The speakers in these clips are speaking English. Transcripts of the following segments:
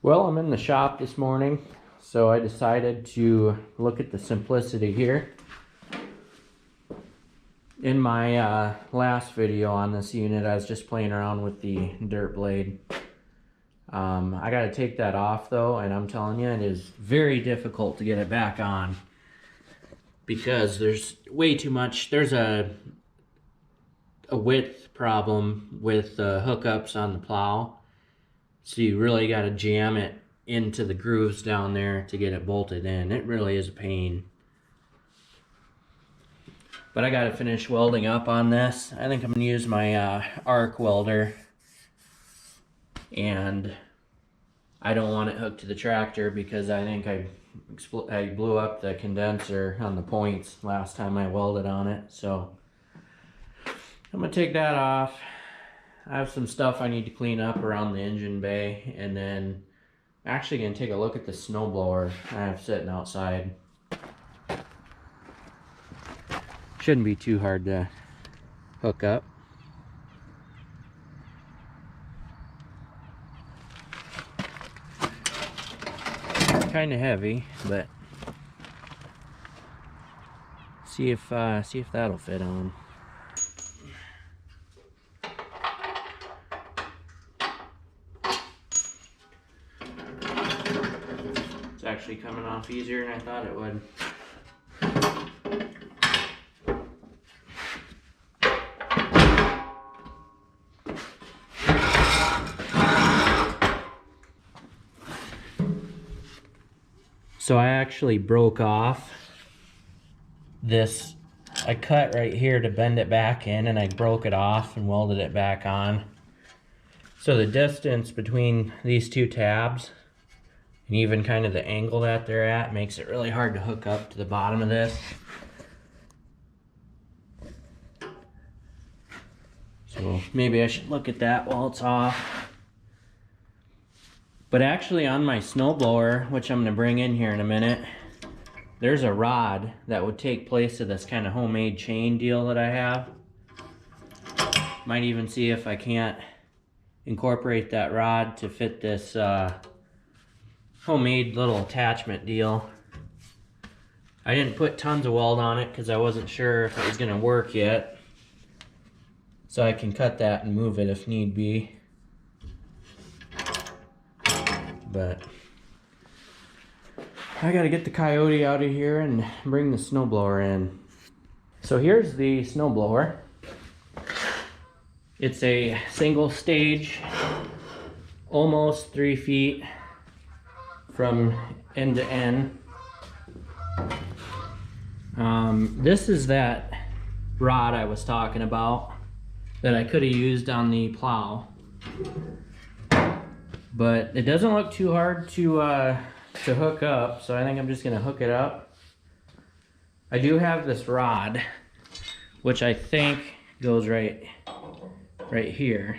Well, I'm in the shop this morning, so I decided to look at the simplicity here. In my last video on this unit, I was just playing around with the dirt blade. I got to take that off though, and I'm telling you, it is very difficult to get it back on because there's way too much. There's a width problem with the hookups on the plow. So you really got to jam it into the grooves down there to get it bolted in. It really is a pain. But I got to finish welding up on this. I think I'm going to use my arc welder. And I don't want it hooked to the tractor because I think I blew up the condenser on the points last time I welded on it. So I'm going to take that off. I have some stuff I need to clean up around the engine bay, and then I'm actually going to take a look at the snowblower I have sitting outside. Shouldn't be too hard to hook up. Kind of heavy, but see if that'll fit on. It's actually coming off easier than I thought it would. So I actually broke off this. I cut right here to bend it back in, and I broke it off and welded it back on. So the distance between these two tabs and even kind of the angle that they're at makes it really hard to hook up to the bottom of this. So maybe I should look at that while it's off. But actually on my snowblower, which I'm going to bring in here in a minute, there's a rod that would take place of this kind of homemade chain deal that I have. Might even see if I can't incorporate that rod to fit this homemade little attachment deal. I didn't put tons of weld on it because I wasn't sure if it was going to work yet. So I can cut that and move it if need be. But I gotta get the Coyote out of here and bring the snowblower in. So here's the snowblower. It's a single stage, almost 3 feet from end to end. This is that rod I was talking about that I could have used on the plow. But it doesn't look too hard to hook up, so I think I'm just going to hook it up. I do have this rod, which I think goes right here,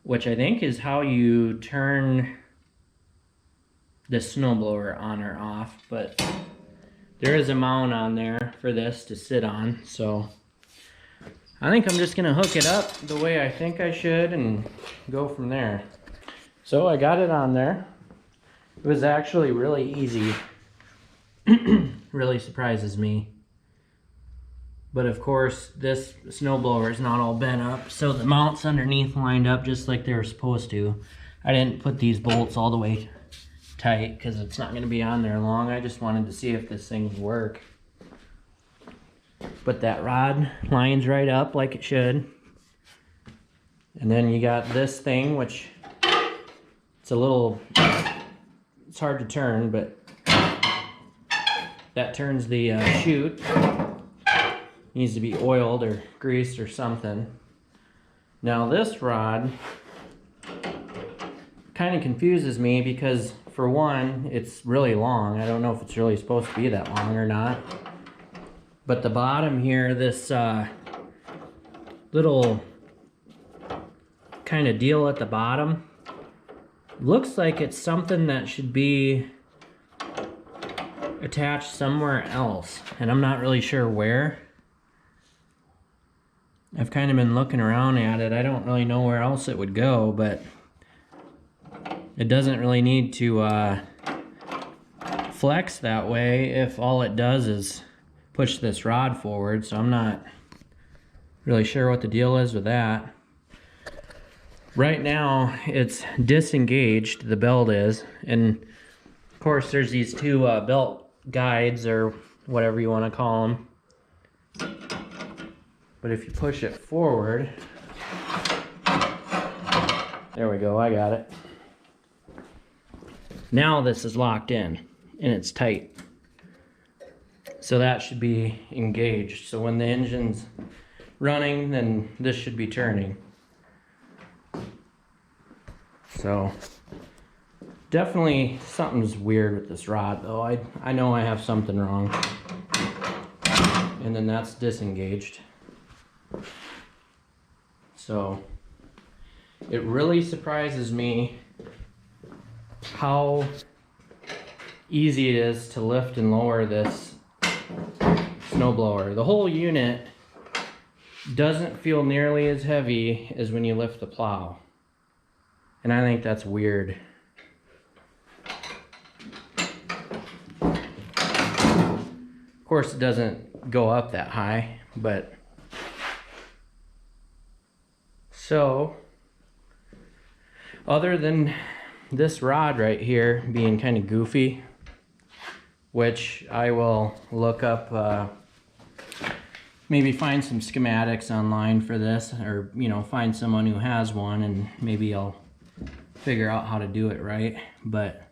which I think is how you turn the snowblower on or off. But there is a mount on there for this to sit on, so I think I'm just gonna hook it up the way I think I should and go from there. So I got it on there. It was actually really easy. Really surprises me. But of course, this snowblower is not all bent up, so the mounts underneath lined up just like they were supposed to. I didn't put these bolts all the way tight because it's not gonna be on there long. I just wanted to see if this thing would work. But that rod lines right up like it should. And then you got this thing, which it's it's hard to turn, but that turns the chute. Needs to be oiled or greased or something. Now this rod kind of confuses me because for one, it's really long. I don't know if it's really supposed to be that long or not. But the bottom here, this little kind of deal at the bottom, looks like it's something that should be attached somewhere else. And I'm not really sure where. I've kind of been looking around at it. I don't really know where else it would go, but It doesn't really need to flex that way if all it does is push this rod forward, so I'm not really sure what the deal is with that. Right now it's disengaged, the belt is, and of course there's these two belt guides or whatever you want to call them. But if you push it forward, there we go, I got it. Now this is locked in and it's tight. So that should be engaged. So when the engine's running, then this should be turning. So definitely something's weird with this rod though. I know I have something wrong. And then that's disengaged. So it really surprises me how easy it is to lift and lower this snowblower. The whole unit doesn't feel nearly as heavy as when you lift the plow. And I think that's weird. Of course it doesn't go up that high, but so other than this rod right here being kind of goofy, which I will look up, maybe find some schematics online for this, or you know, find someone who has one and maybe I'll figure out how to do it right. But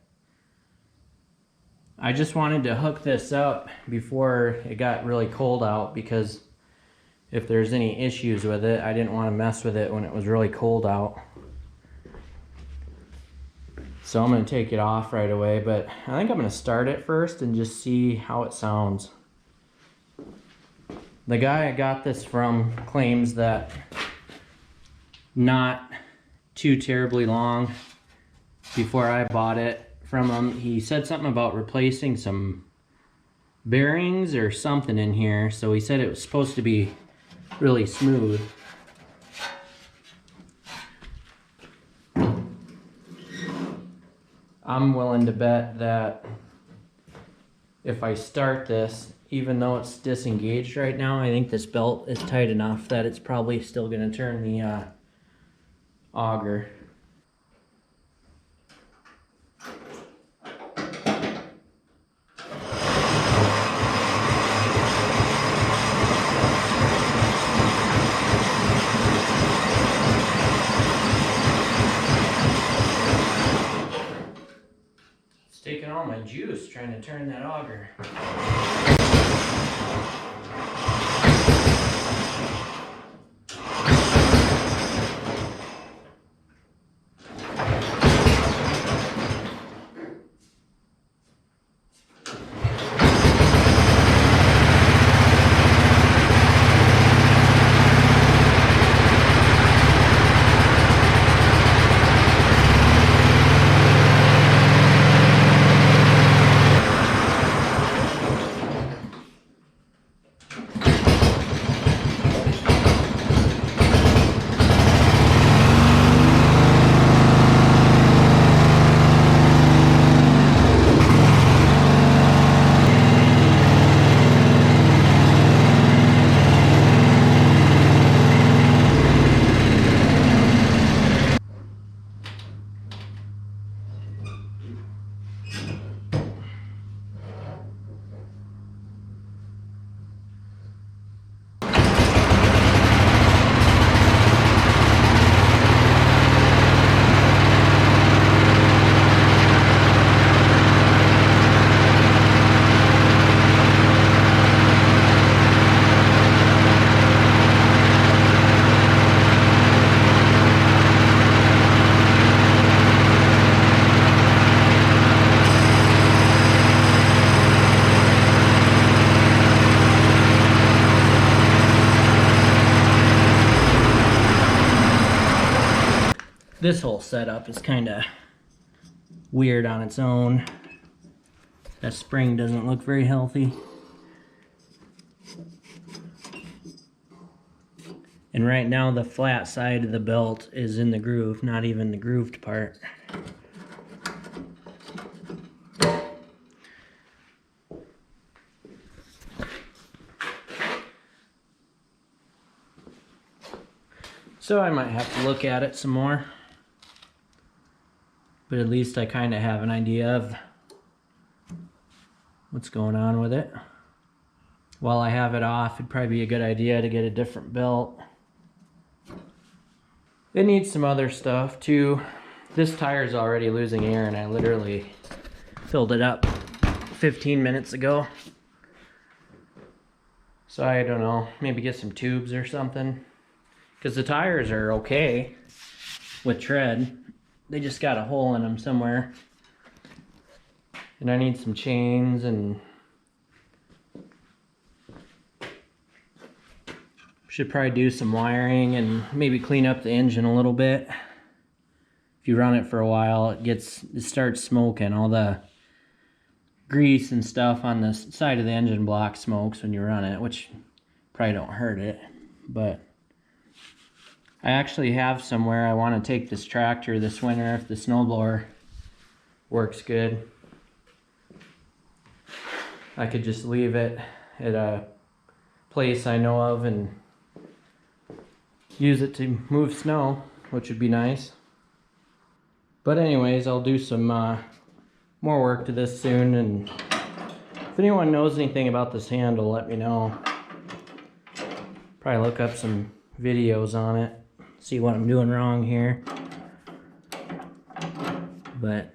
I just wanted to hook this up before it got really cold out, because if there's any issues with it, I didn't want to mess with it when it was really cold out. So I'm going to take it off right away, but I think I'm going to start it first and just see how it sounds. The guy I got this from claims that not too terribly long before I bought it from him, he said something about replacing some bearings or something in here. So he said it was supposed to be really smooth. I'm willing to bet that if I start this, even though it's disengaged right now, I think this belt is tight enough that it's probably still going to turn the auger. Taking all my juice trying to turn that auger. This whole setup is kind of weird on its own. That spring doesn't look very healthy. And right now the flat side of the belt is in the groove, not even the grooved part. So I might have to look at it some more. But at least I kind of have an idea of what's going on with it. While I have it off, it'd probably be a good idea to get a different belt. It needs some other stuff too. This tire's already losing air and I literally filled it up 15 minutes ago. So I don't know, maybe get some tubes or something. Because the tires are okay with tread. They just got a hole in them somewhere. And I need some chains and should probably do some wiring and maybe clean up the engine a little bit. If you run it for a while, it starts smoking. All the grease and stuff on the side of the engine block smokes when you run it, which probably don't hurt it. But I actually have somewhere I want to take this tractor this winter if the snowblower works good. I could just leave it at a place I know of and use it to move snow, which would be nice. But anyways, I'll do some more work to this soon, and if anyone knows anything about this handle, let me know. Probably look up some videos on it, see what I'm doing wrong here. But